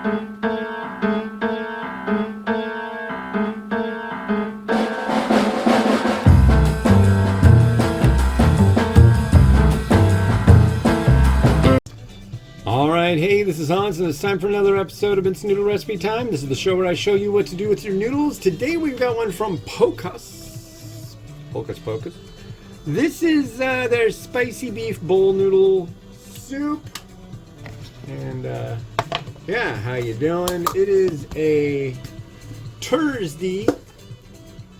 Alright, hey, this is Hans, and it's time for another episode of Instant Noodle Recipe Time. This is the show where I show you what to do with your noodles. Today we've got one from Pocas. Pocas. This is their spicy beef bowl noodle soup. And, yeah, how you doing? It is a Thursday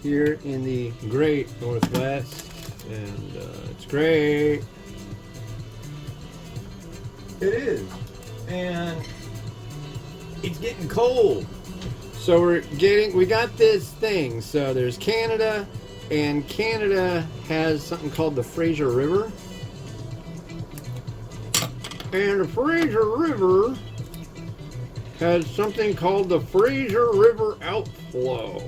here in the great Northwest, and it's great. It is, and it's getting cold, so we got this thing. So there's Canada, and Canada has something called the Fraser River, and the Fraser River has something called the Fraser River outflow.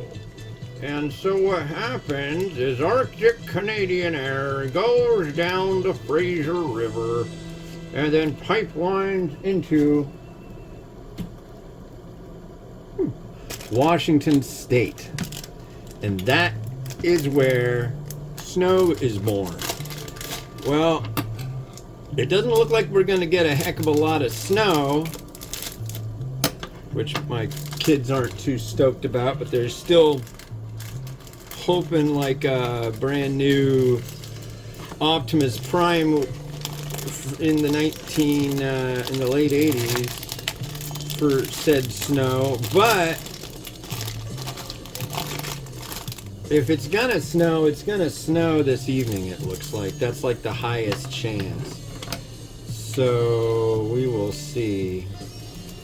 And so what happens is Arctic Canadian air goes down the Fraser River and then pipelines into Washington State. And that is where snow is born. Well, it doesn't look like we're going to get a heck of a lot of snow, which my kids aren't too stoked about, but they're still hoping like a brand new Optimus Prime in the in the late 80s for said snow. But if it's gonna snow, it's gonna snow this evening, it looks like. That's like the highest chance. So we will see.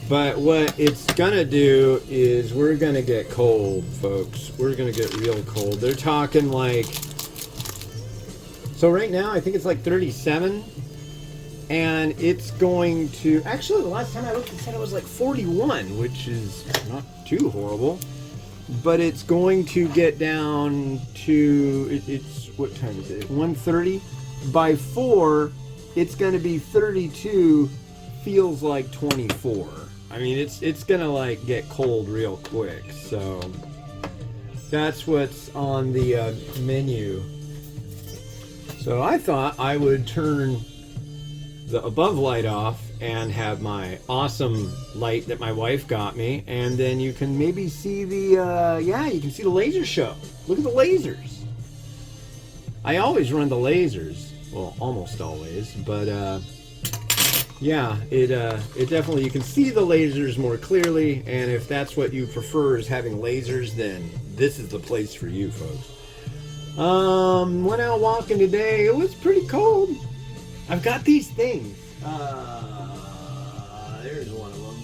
But what it's gonna do is we're gonna get cold, folks. We're gonna get real cold. They're talking like, so right now I think it's like 37. And it's going to, actually the last time I looked it said it was like 41, which is not too horrible. But it's going to get down to, it's, what time is it? 1:30. By 4, it's going to be 32, feels like 24. I mean, it's going to like get cold real quick. So that's what's on the menu. So I thought I would turn the above light off and have my awesome light that my wife got me, and then you can maybe see the you can see the laser show. Look at the lasers. I always run the lasers, well, almost always, but yeah, it definitely, you can see the lasers more clearly, and if that's what you prefer is having lasers, then this is the place for you, folks. Went out walking today. It was pretty cold. I've got these things. There's one of them.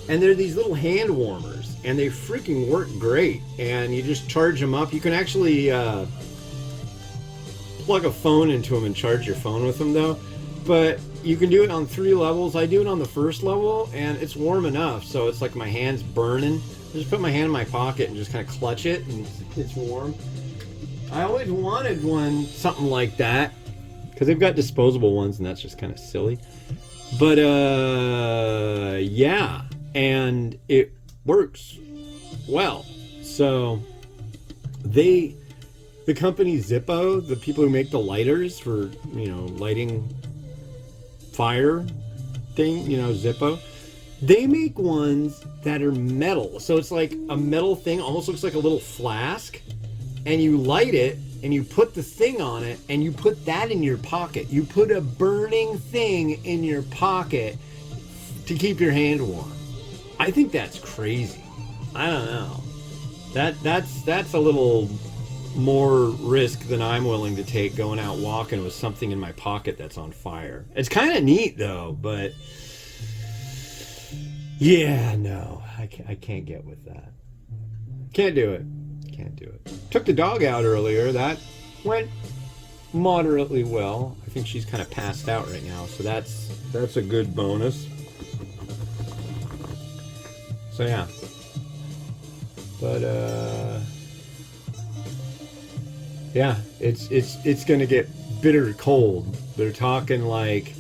And they're these little hand warmers, and they freaking work great. And you just charge them up. You can actually plug a phone into them and charge your phone with them, though. But you can do it on 3 levels. I do it on the first level, and it's warm enough, so it's like my hand's burning. I just put my hand in my pocket and just kind of clutch it, and it's warm. I always wanted something like that, because they've got disposable ones, and that's just kind of silly. But yeah, and it works well. So the company Zippo, the people who make the lighters for, lighting fire thing, Zippo, they make ones that are metal. So it's like a metal thing, almost looks like a little flask. And you light it, and you put the thing on it, and you put that in your pocket. You put a burning thing in your pocket to keep your hand warm. I think that's crazy. I don't know. That's a little more risk than I'm willing to take, going out walking with something in my pocket that's on fire. It's kind of neat, though, but yeah, no, I can't get with that. Can't do it. Took the dog out earlier. That went moderately well. I think she's kind of passed out right now, so that's a good bonus. So yeah. But yeah, it's gonna get bitter cold. They're talking like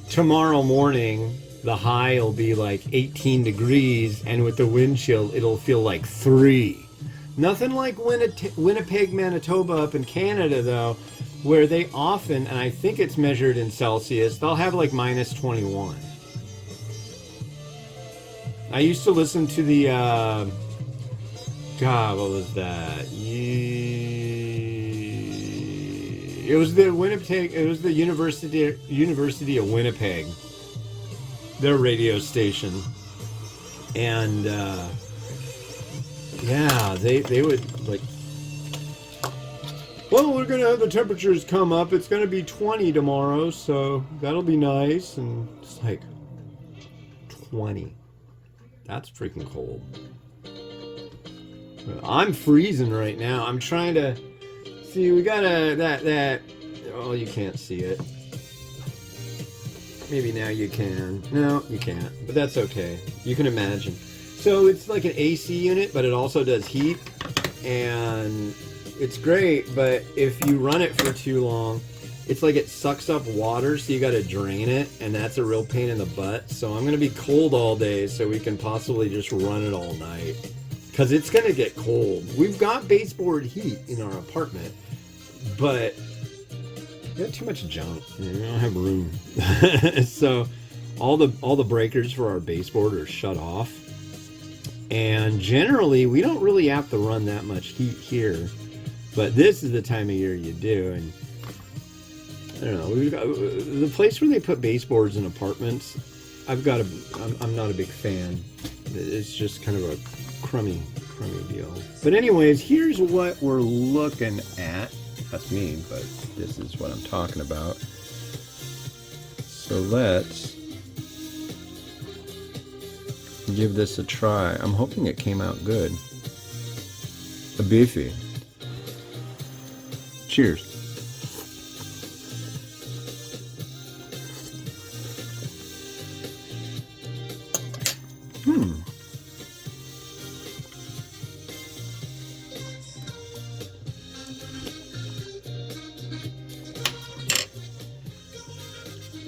tomorrow morning, the high will be like 18 degrees, and with the wind chill, it'll feel like 3. Nothing like Winnipeg, Manitoba up in Canada, though, where they often, and I think it's measured in Celsius, they'll have like minus 21. I used to listen to the, God, what was that? It was the Winnipeg, it was the University of Winnipeg, their radio station. And, yeah, they would, like, well, we're going to have the temperatures come up. It's going to be 20 tomorrow, so that'll be nice. And it's like 20. That's freaking cold. I'm freezing right now. I'm trying to see. We got that. Oh, you can't see it. Maybe now you can. No, you can't. But that's okay. You can imagine. So it's like an AC unit, but it also does heat, and it's great. But if you run it for too long, it's like it sucks up water, so you got to drain it, and that's a real pain in the butt. So I'm going to be cold all day, so we can possibly just run it all night, because it's going to get cold. We've got baseboard heat in our apartment, but we got too much junk. We don't have room. So all the breakers for our baseboard are shut off, and generally we don't really have to run that much heat here, but this is the time of year you do. And I don't know, we've got the place where they put baseboards in apartments. I'm not a big fan. It's just kind of a crummy deal. But anyways, here's what we're looking at. That's me, but this is what I'm talking about. So let's give this a try. I'm hoping it came out good. A beefy. Cheers.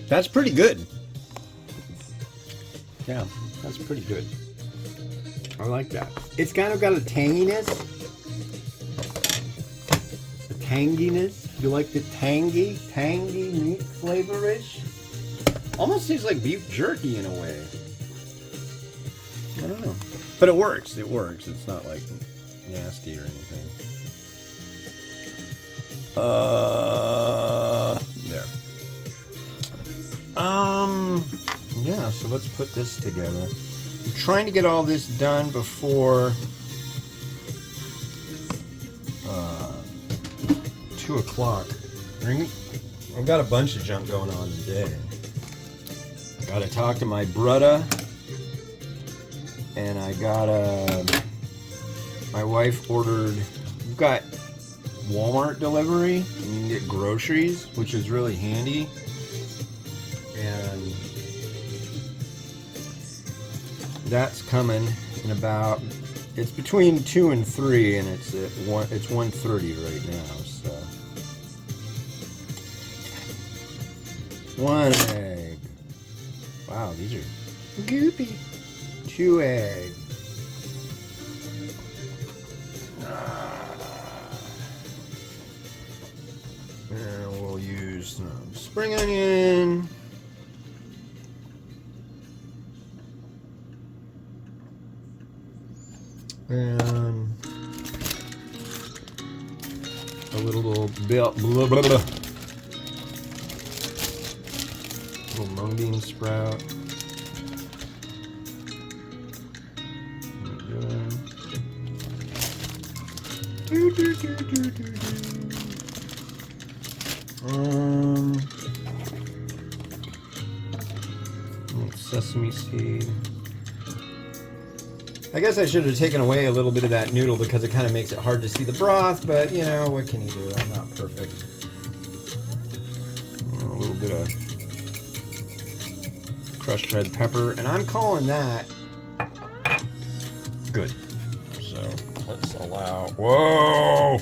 That's pretty good. Yeah, that's pretty good. I like that. It's kind of got a tanginess. A tanginess. You like the tangy meat flavorish? Almost tastes like beef jerky in a way. I don't know. But it works. It works. It's not like nasty or anything. There. Yeah, so let's put this together. I'm trying to get all this done before 2 o'clock. I've got a bunch of junk going on today. Gotta talk to my brother, and I gotta, my wife ordered, we've got Walmart delivery, and you can get groceries, which is really handy. And that's coming in about, it's between 2 and 3, and it's at 1:30 right now. So 1 egg. Wow, these are goopy. 2 egg. And we'll use some spring onion. And a little mung bean sprout. Sesame seed. I guess I should have taken away a little bit of that noodle because it kind of makes it hard to see the broth, but you know, what can you do? I'm not perfect. A little bit of crushed red pepper, and I'm calling that good. So let's allow, whoa!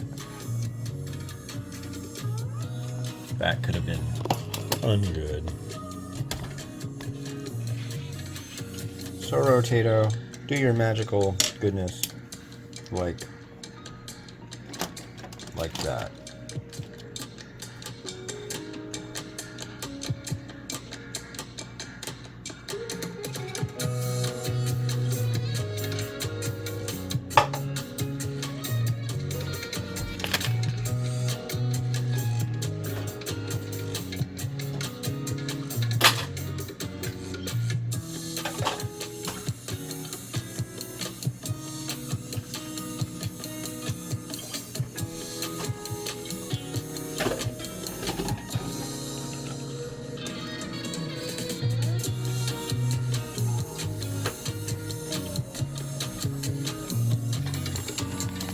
That could have been ungood. So Rotato, do your magical goodness like that.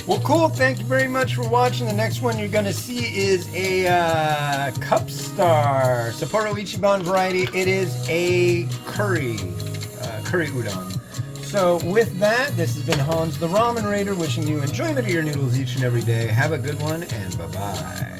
Well, cool. Thank you very much for watching. The next one you're going to see is a Cup Star Sapporo Ichiban variety. It is a curry udon. So with that, this has been Hans the Ramen Raider wishing you enjoyment of your noodles each and every day. Have a good one, and bye-bye.